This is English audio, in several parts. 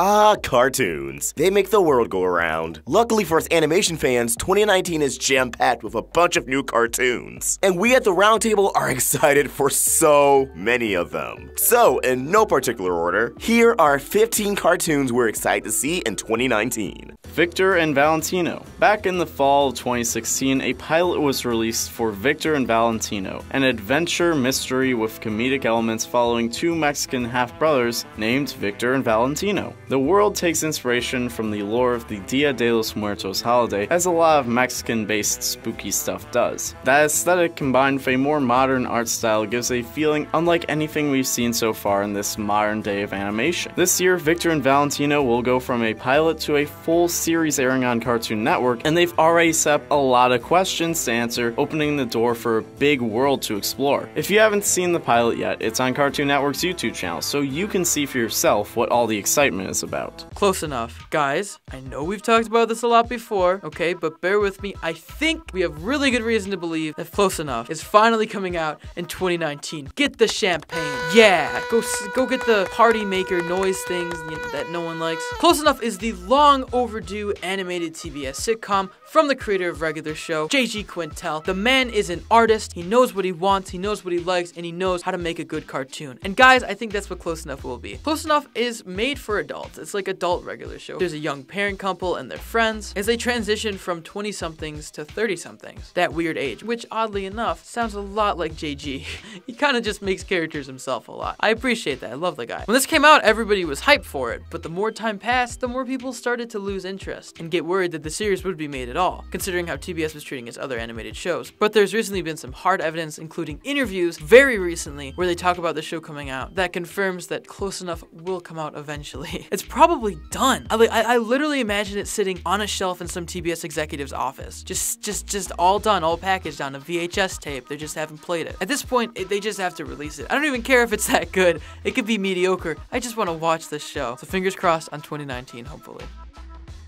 Ah, cartoons. They make the world go around. Luckily for us animation fans, 2019 is jam-packed with a bunch of new cartoons. And we at the Roundtable are excited for so many of them. So, in no particular order, here are 15 cartoons we're excited to see in 2019. Victor and Valentino. Back in the fall of 2016, a pilot was released for Victor and Valentino, an adventure mystery with comedic elements following two Mexican half-brothers named Victor and Valentino. The world takes inspiration from the lore of the Dia de los Muertos holiday, as a lot of Mexican-based spooky stuff does. That aesthetic combined with a more modern art style gives a feeling unlike anything we've seen so far in this modern day of animation. This year, Victor and Valentino will go from a pilot to a full series airing on Cartoon Network, and they've already set up a lot of questions to answer, opening the door for a big world to explore. If you haven't seen the pilot yet, it's on Cartoon Network's YouTube channel, so you can see for yourself what all the excitement is about. Close enough. Guys, I know we've talked about this a lot before, okay, but bear with me. I think we have really good reason to believe that Close Enough is finally coming out in 2019. Get the champagne. Yeah, go get the party maker noise things that no one likes. Close Enough is the long overdue animated TBS sitcom from the creator of Regular Show, J.G. Quintel. The man is an artist, he knows what he wants, he knows what he likes, and he knows how to make a good cartoon. And guys, I think that's what Close Enough will be. Close Enough is made for adults. It's like adult Regular Show. There's a young parent couple and their friends as they transition from 20-somethings to 30-somethings, that weird age, which oddly enough sounds a lot like JG. He kind of just makes characters himself a lot. I appreciate that. I love the guy. When this came out, everybody was hyped for it, but the more time passed, the more people started to lose interest and get worried that the series would be made at all, considering how TBS was treating its other animated shows. But there's recently been some hard evidence, including interviews very recently, where they talk about the show coming out, that confirms that Close Enough will come out eventually. It's probably done. I literally imagine it sitting on a shelf in some TBS executive's office. Just all done, all packaged on a VHS tape. They just haven't played it. At this point, they just have to release it. I don't even care if it's that good. It could be mediocre. I just want to watch this show. So fingers crossed on 2019, hopefully.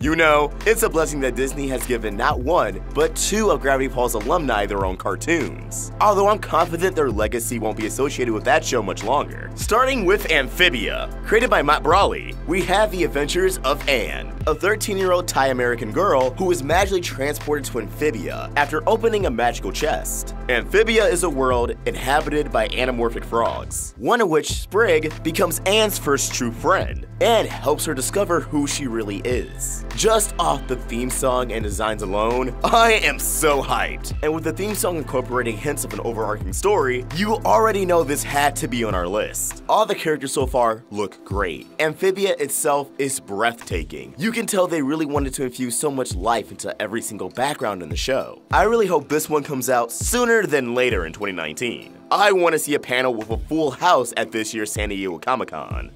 You know, it's a blessing that Disney has given not one, but two of Gravity Falls alumni their own cartoons. Although I'm confident their legacy won't be associated with that show much longer. Starting with Amphibia. Created by Matt Brawley, we have the adventures of Anne, a 13-year-old Thai-American girl who is magically transported to Amphibia after opening a magical chest. Amphibia is a world inhabited by anamorphic frogs, one of which, Sprig, becomes Anne's first true friend, and helps her discover who she really is. Just off the theme song and designs alone, I am so hyped. And with the theme song incorporating hints of an overarching story, you already know this had to be on our list. All the characters so far look great. Amphibia itself is breathtaking. You can tell they really wanted to infuse so much life into every single background in the show. I really hope this one comes out sooner than later in 2019. I want to see a panel with a full house at this year's San Diego Comic-Con.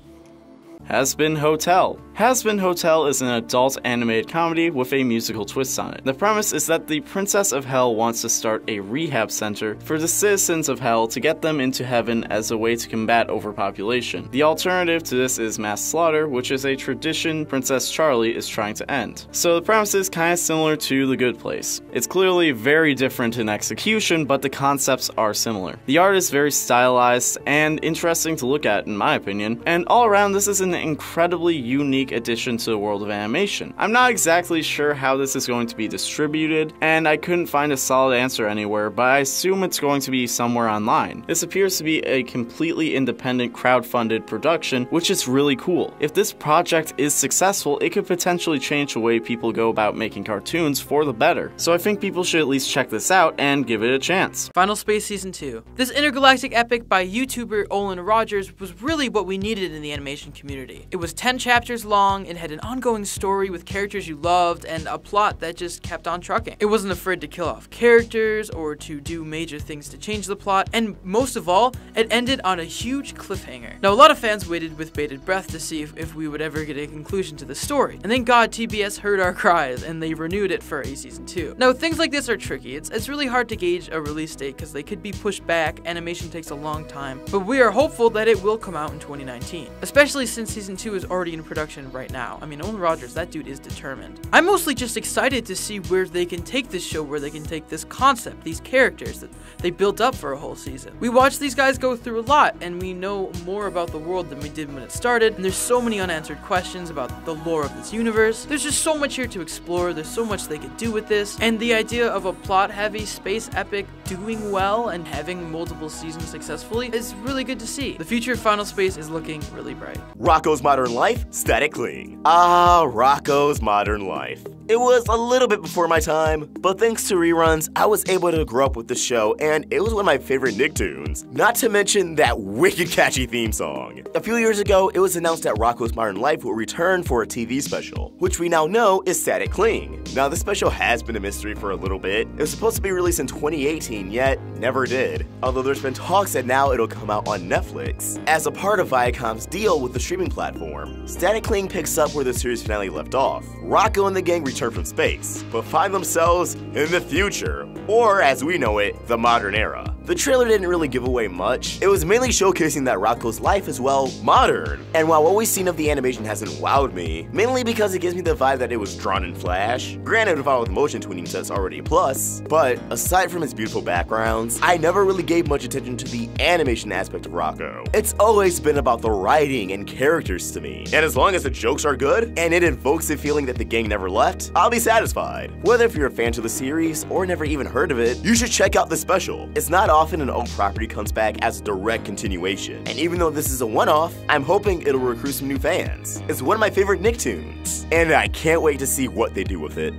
Hazbin Hotel. Hazbin Hotel is an adult animated comedy with a musical twist on it. The premise is that the Princess of Hell wants to start a rehab center for the citizens of Hell to get them into heaven as a way to combat overpopulation. The alternative to this is mass slaughter, which is a tradition Princess Charlie is trying to end. So the premise is kind of similar to The Good Place. It's clearly very different in execution, but the concepts are similar. The art is very stylized and interesting to look at, in my opinion, and all around this is an incredibly unique addition to the world of animation. I'm not exactly sure how this is going to be distributed, and I couldn't find a solid answer anywhere, but I assume it's going to be somewhere online. This appears to be a completely independent crowd-funded production, which is really cool. If this project is successful, it could potentially change the way people go about making cartoons for the better. So I think people should at least check this out and give it a chance. Final Space Season 2. This intergalactic epic by YouTuber Olin Rogers was really what we needed in the animation community. It was 10 chapters long, it had an ongoing story with characters you loved, and a plot that just kept on trucking. It wasn't afraid to kill off characters or to do major things to change the plot, and most of all, it ended on a huge cliffhanger. Now, a lot of fans waited with bated breath to see if we would ever get a conclusion to the story, and thank God TBS heard our cries and they renewed it for a Season 2. Now, things like this are tricky. It's really hard to gauge a release date because they could be pushed back, animation takes a long time, but we are hopeful that it will come out in 2019, especially since Season 2 is already in production animation right now. I mean, Owen Rogers, that dude is determined. I'm mostly just excited to see where they can take this show, where they can take this concept, these characters that they built up for a whole season. We watched these guys go through a lot, and we know more about the world than we did when it started, and there's so many unanswered questions about the lore of this universe. There's just so much here to explore, there's so much they could do with this, and the idea of a plot-heavy space epic doing well and having multiple seasons successfully is really good to see. The future of Final Space is looking really bright. Rocko's Modern Life, Static Cling. Ah, Rocko's Modern Life. It was a little bit before my time, but thanks to reruns, I was able to grow up with the show, and it was one of my favorite Nicktoons. Not to mention that wicked catchy theme song. A few years ago, it was announced that Rocko's Modern Life will return for a TV special, which we now know is Static Cling. Now, the special has been a mystery for a little bit. It was supposed to be released in 2018, yet never did. Although there's been talks that now it'll come out on Netflix. As a part of Viacom's deal with the streaming platform, Static Cling picks up where the series finale left off. Rocko and the gang return from space, but find themselves in the future, or as we know it, the modern era. The trailer didn't really give away much. It was mainly showcasing that Rocko's life is, well, modern. And while what we've seen of the animation hasn't wowed me, mainly because it gives me the vibe that it was drawn in Flash, granted with all the motion tweening that's already a plus, but aside from its beautiful backgrounds, I never really gave much attention to the animation aspect of Rocko. It's always been about the writing and characters to me, and as long as the jokes are good, and it invokes the feeling that the gang never left, I'll be satisfied. Whether if you're a fan to the series, or never even heard of it, you should check out the special. It's not often an old property comes back as a direct continuation, and even though this is a one-off, I'm hoping it'll recruit some new fans. It's one of my favorite Nicktoons, and I can't wait to see what they do with it.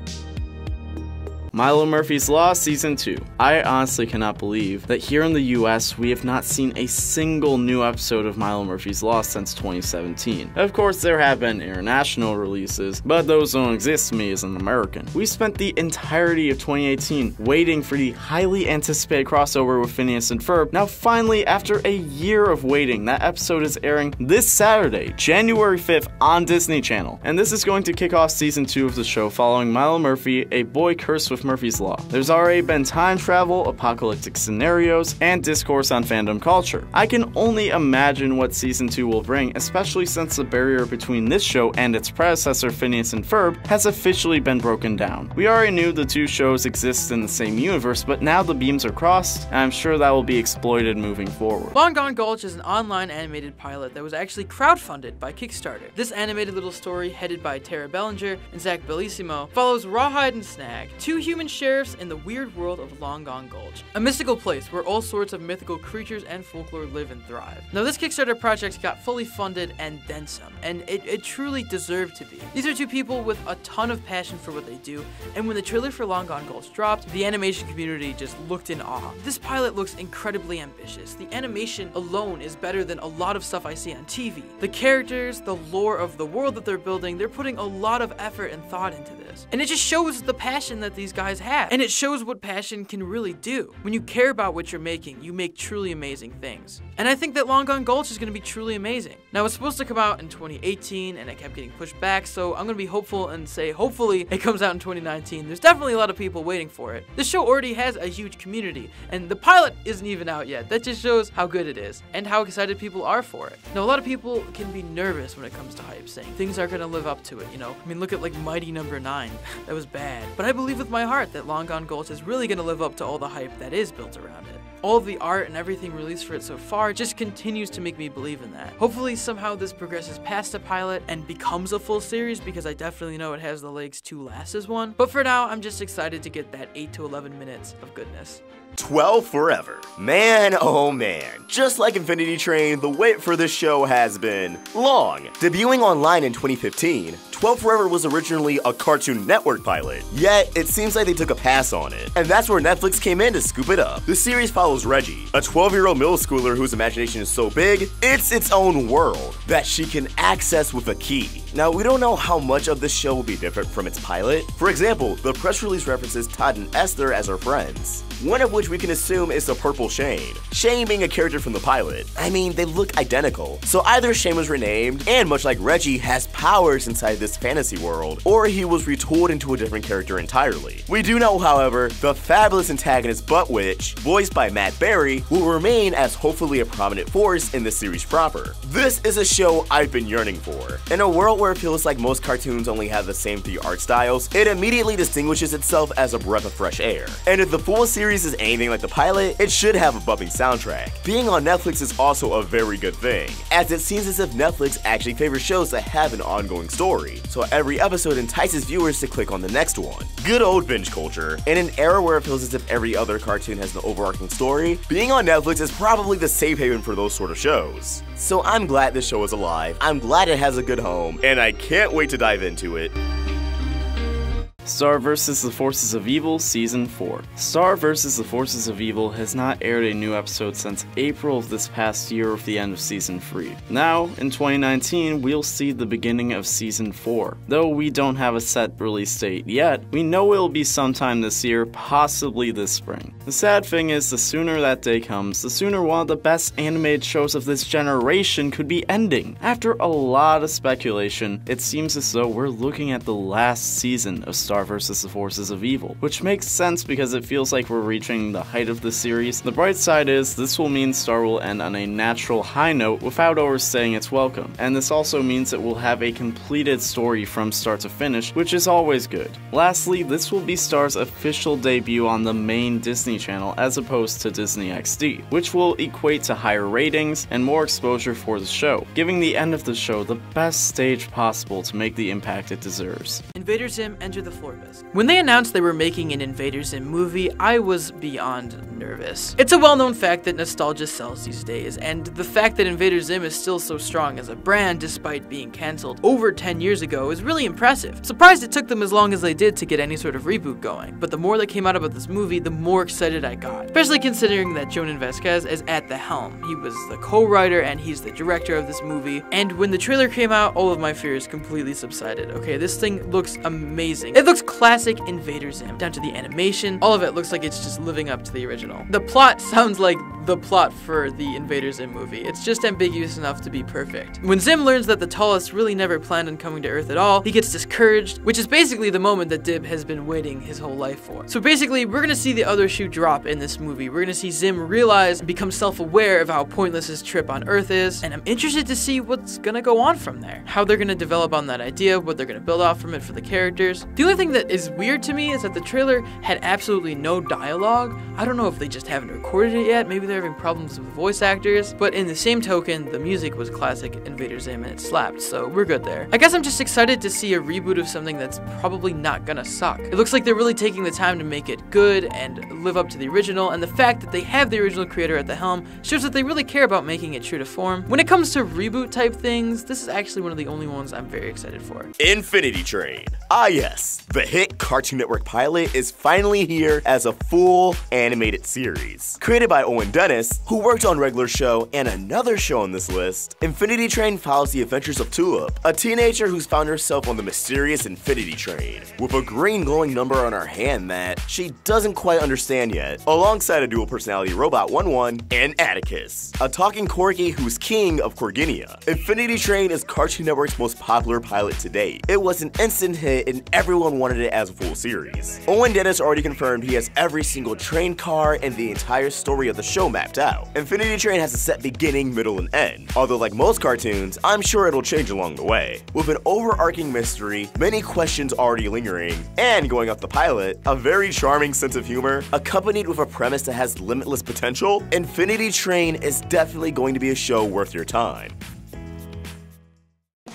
Milo Murphy's Law Season 2. I honestly cannot believe that here in the US we have not seen a single new episode of Milo Murphy's Law since 2017. Of course, there have been international releases, but those don't exist to me as an American. We spent the entirety of 2018 waiting for the highly anticipated crossover with Phineas and Ferb. Now finally, after a year of waiting, that episode is airing this Saturday, January 5th on Disney Channel. And this is going to kick off Season 2 of the show following Milo Murphy, a boy cursed with Murphy's Law. There's already been time travel, apocalyptic scenarios, and discourse on fandom culture. I can only imagine what Season 2 will bring, especially since the barrier between this show and its predecessor, Phineas and Ferb, has officially been broken down. We already knew the two shows exist in the same universe, but now the beams are crossed, and I'm sure that will be exploited moving forward. Long Gone Gulch is an online animated pilot that was actually crowdfunded by Kickstarter. This animated little story, headed by Tara Bellinger and Zach Bellissimo, follows Rawhide and Snag, two human sheriffs in the weird world of Long Gone Gulch, a mystical place where all sorts of mythical creatures and folklore live and thrive. Now, this Kickstarter project got fully funded and then some, and it truly deserved to be. These are two people with a ton of passion for what they do, and when the trailer for Long Gone Gulch dropped, the animation community just looked in awe. This pilot looks incredibly ambitious. The animation alone is better than a lot of stuff I see on TV. The characters, the lore of the world that they're building, they're putting a lot of effort and thought into this. And it just shows the passion that these guys have. And it shows what passion can really do. When you care about what you're making, you make truly amazing things. And I think that Long Gone Gulch is going to be truly amazing. Now, it's supposed to come out in 2018, and it kept getting pushed back, so I'm going to be hopeful and say hopefully it comes out in 2019. There's definitely a lot of people waiting for it. The show already has a huge community, and the pilot isn't even out yet. That just shows how good it is, and how excited people are for it. Now, a lot of people can be nervous when it comes to hype, saying things aren't going to live up to it, you know? I mean, look at like Mighty Number 9. That was bad. But I believe with my heart that Long Gone Gulch is really going to live up to all the hype that is built around it. All of the art and everything released for it so far just continues to make me believe in that. Hopefully somehow this progresses past a pilot and becomes a full series, because I definitely know it has the legs to last as one. But for now, I'm just excited to get that 8 to 11 minutes of goodness. 12 Forever. Man, oh man. Just like Infinity Train, the wait for this show has been long. Debuting online in 2015, 12 Forever was originally a Cartoon Network pilot, yet it seems like they took a pass on it, and that's where Netflix came in to scoop it up. The series follows Reggie, a 12-year-old middle schooler whose imagination is so big, it's its own world that she can access with a key. Now, we don't know how much of this show will be different from its pilot. For example, the press release references Todd and Esther as her friends, one of which we can assume is the Purple Shane. Shane being a character from the pilot. I mean, they look identical. So either Shane was renamed, and much like Reggie, has powers inside this fantasy world, or he was retooled into a different character entirely. We do know, however, the fabulous antagonist Butt Witch, voiced by Matt Berry will remain as hopefully a prominent force in the series proper. This is a show I've been yearning for. In a world where it feels like most cartoons only have the same 3 art styles, it immediately distinguishes itself as a breath of fresh air. And if the full series is anything like the pilot, it should have a bumping soundtrack. Being on Netflix is also a very good thing, as it seems as if Netflix actually favors shows that have an ongoing story, so every episode entices viewers to click on the next one. Good old binge culture. In an era where it feels as if every other cartoon has an overarching story, being on Netflix is probably the safe haven for those sort of shows. So I'm glad this show is alive, I'm glad it has a good home, and I can't wait to dive into it. Star vs. the Forces of Evil Season 4. Star vs. the Forces of Evil has not aired a new episode since April of this past year with the end of Season 3. Now, in 2019, we'll see the beginning of Season 4. Though we don't have a set release date yet, we know it'll be sometime this year, possibly this spring. The sad thing is, the sooner that day comes, the sooner one of the best animated shows of this generation could be ending. After a lot of speculation, it seems as though we're looking at the last season of Star vs. the Forces of Evil, which makes sense because it feels like we're reaching the height of the series. The bright side is, this will mean Star will end on a natural high note without overstaying its welcome, and this also means it will have a completed story from start to finish, which is always good. Lastly, this will be Star's official debut on the main Disney Channel as opposed to Disney XD, which will equate to higher ratings and more exposure for the show, giving the end of the show the best stage possible to make the impact it deserves. Invader Zim Enter the Florbus. When they announced they were making an Invader Zim movie, I was beyond nervous. It's a well-known fact that nostalgia sells these days, and the fact that Invader Zim is still so strong as a brand despite being cancelled over 10 years ago is really impressive. Surprised it took them as long as they did to get any sort of reboot going, but the more that came out about this movie, the more excited I got. Especially considering that Jhonen Vasquez is at the helm. He was the co-writer and he's the director of this movie, and when the trailer came out, all of my fears completely subsided. Okay, this thing looks amazing. It looks classic Invader Zim, down to the animation. All of it looks like it's just living up to the original. The plot sounds like the plot for the Invader Zim movie. It's just ambiguous enough to be perfect. When Zim learns that the Tallest really never planned on coming to Earth at all, he gets discouraged, which is basically the moment that Dib has been waiting his whole life for. So basically, we're gonna see the other shoe drop in this movie. We're gonna see Zim realize and become self-aware of how pointless his trip on Earth is, and I'm interested to see what's gonna go on from there. How they're gonna develop on that idea, what they're gonna build off from it for the characters. The only thing that is weird to me is that the trailer had absolutely no dialogue. I don't know if they just haven't recorded it yet, maybe they're having problems with voice actors, but in the same token, the music was classic Invader Zim and it slapped, so we're good there. I guess I'm just excited to see a reboot of something that's probably not gonna suck. It looks like they're really taking the time to make it good and live up to the original, and the fact that they have the original creator at the helm shows that they really care about making it true to form. When it comes to reboot type things, this is actually one of the only ones I'm very excited for. Infinity Train. Ah yes, the hit Cartoon Network pilot is finally here as a full animated series. Created by Owen Dennis, who worked on Regular Show and another show on this list, Infinity Train follows the adventures of Tulip, a teenager who's found herself on the mysterious Infinity Train, with a green glowing number on her hand that she doesn't quite understand yet, alongside a dual personality robot 1-1 and Atticus, a talking Corgi who's king of Corginia. Infinity Train is Cartoon Network's most popular pilot to date. It was an instant hit and everyone wanted it as a full series. Owen Dennis already confirmed he has every single train car and the entire story of the show mapped out. Infinity Train has a set beginning, middle, and end, although like most cartoons, I'm sure it'll change along the way. With an overarching mystery, many questions already lingering, and going off the pilot, a very charming sense of humor, accompanied with a premise that has limitless potential, Infinity Train is definitely going to be a show worth your time.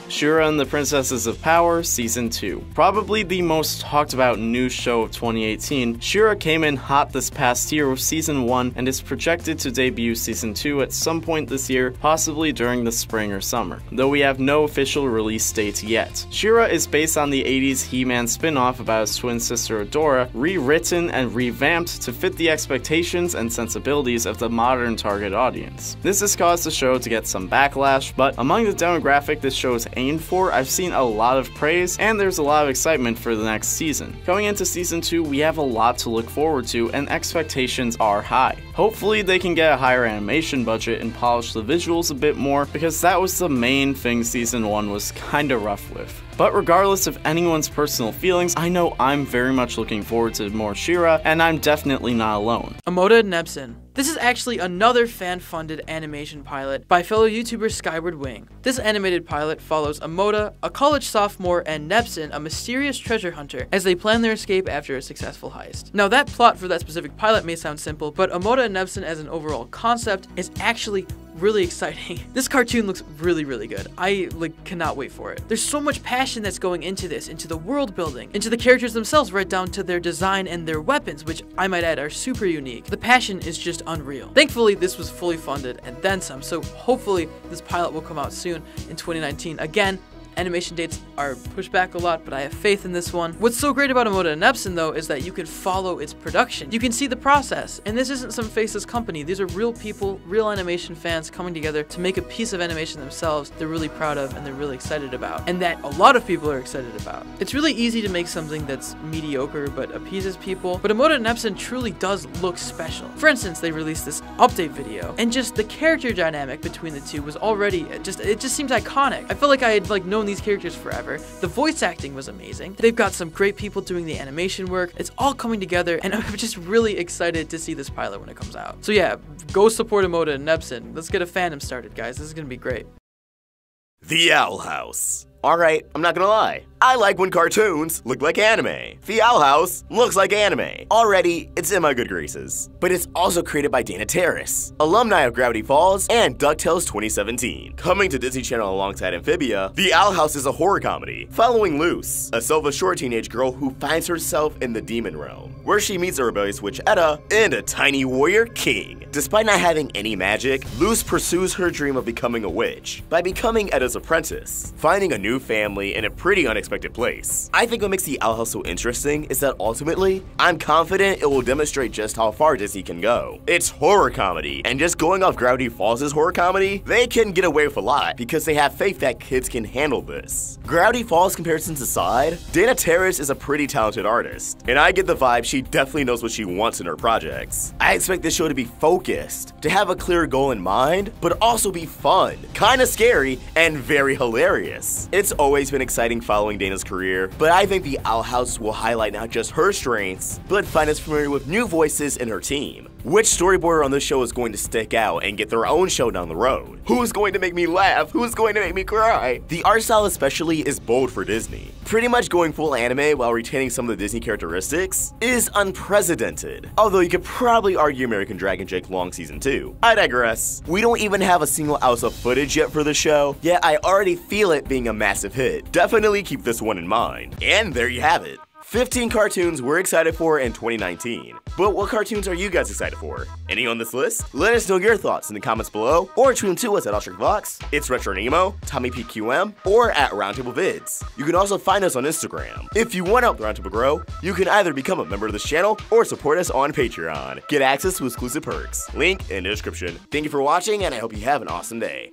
She-Ra and the Princesses of Power Season 2. Probably the most talked about new show of 2018, She-Ra came in hot this past year with Season 1 and is projected to debut Season 2 at some point this year, possibly during the spring or summer, though we have no official release date yet. She-Ra is based on the 80s He-Man spin-off about his twin sister Adora, rewritten and revamped to fit the expectations and sensibilities of the modern target audience. This has caused the show to get some backlash, but among the demographic this show is aimed for, I've seen a lot of praise, and there's a lot of excitement for the next season. Going into Season 2, we have a lot to look forward to, and expectations are high. Hopefully they can get a higher animation budget and polish the visuals a bit more, because that was the main thing Season 1 was kinda rough with. But regardless of anyone's personal feelings, I know I'm very much looking forward to more She-Ra, and I'm definitely not alone. Amoda Nebson. This is actually another fan-funded animation pilot by fellow YouTuber Skyward Wing. This animated pilot follows Amoda, a college sophomore, and Nebson, a mysterious treasure hunter, as they plan their escape after a successful heist. Now that plot for that specific pilot may sound simple, but Amoda and Nebson as an overall concept is actually really exciting. This cartoon looks really good. I cannot wait for it. There's so much passion that's going into this, into the world building, into the characters themselves, right down to their design and their weapons, which I might add are super unique. The passion is just unreal. Thankfully, this was fully funded and then some, so hopefully this pilot will come out soon in 2019. Again, animation dates are pushed back a lot, but I have faith in this one. What's so great about Amoda and Nebson, though, is that you can follow its production. You can see the process, and this isn't some faceless company. These are real people, real animation fans coming together to make a piece of animation themselves they're really proud of and they're really excited about, and that a lot of people are excited about. It's really easy to make something that's mediocre but appeases people, but Amoda and Nebson truly does look special. For instance, they released this update video, and just the character dynamic between the two was already it just seems iconic. I felt like I had known these characters forever. The voice acting was amazing. They've got some great people doing the animation work. It's all coming together, and I'm just really excited to see this pilot when it comes out. So yeah, go support Amoda and Nebson. Let's get a fandom started, guys. This is gonna be great. The Owl House. Alright, I'm not gonna lie. I like when cartoons look like anime. The Owl House looks like anime. Already, it's in my good graces. But it's also created by Dana Terrace, alumni of Gravity Falls and DuckTales 2017. Coming to Disney Channel alongside Amphibia, The Owl House is a horror comedy following Luce, a self-assured teenage girl who finds herself in the demon realm, where she meets a rebellious witch Etta and a tiny warrior king. Despite not having any magic, Luce pursues her dream of becoming a witch by becoming Etta's apprentice, finding a new family in a pretty unexpected place. I think what makes The Owl House so interesting is that ultimately, I'm confident it will demonstrate just how far Disney can go. It's horror comedy, and just going off Gravity Falls' horror comedy, they can get away with a lot because they have faith that kids can handle this. Gravity Falls comparisons aside, Dana Terrace is a pretty talented artist, and I get the vibe she definitely knows what she wants in her projects. I expect this show to be focused, to have a clear goal in mind, but also be fun, kinda scary, and very hilarious. It's always been exciting following Dana's career, but I think The Owl House will highlight not just her strengths, but find us familiar with new voices in her team. Which storyboarder on this show is going to stick out and get their own show down the road? Who is going to make me laugh? Who is going to make me cry? The art style especially is bold for Disney. Pretty much going full anime while retaining some of the Disney characteristics is unprecedented. Although you could probably argue American Dragon Jake Long Season 2. I digress. We don't even have a single ounce of footage yet for the show, yet I already feel it being a massive hit. Definitely keep this one in mind. And there you have it. 15 cartoons we're excited for in 2019. But what cartoons are you guys excited for? Any on this list? Let us know your thoughts in the comments below, or tweet them to us at AwestruckVox, It's Retro Nemo, TommyPQM, or at Roundtable Vids. You can also find us on Instagram. If you want to help the Roundtable grow, you can either become a member of this channel or support us on Patreon. Get access to exclusive perks. Link in the description. Thank you for watching, and I hope you have an awesome day.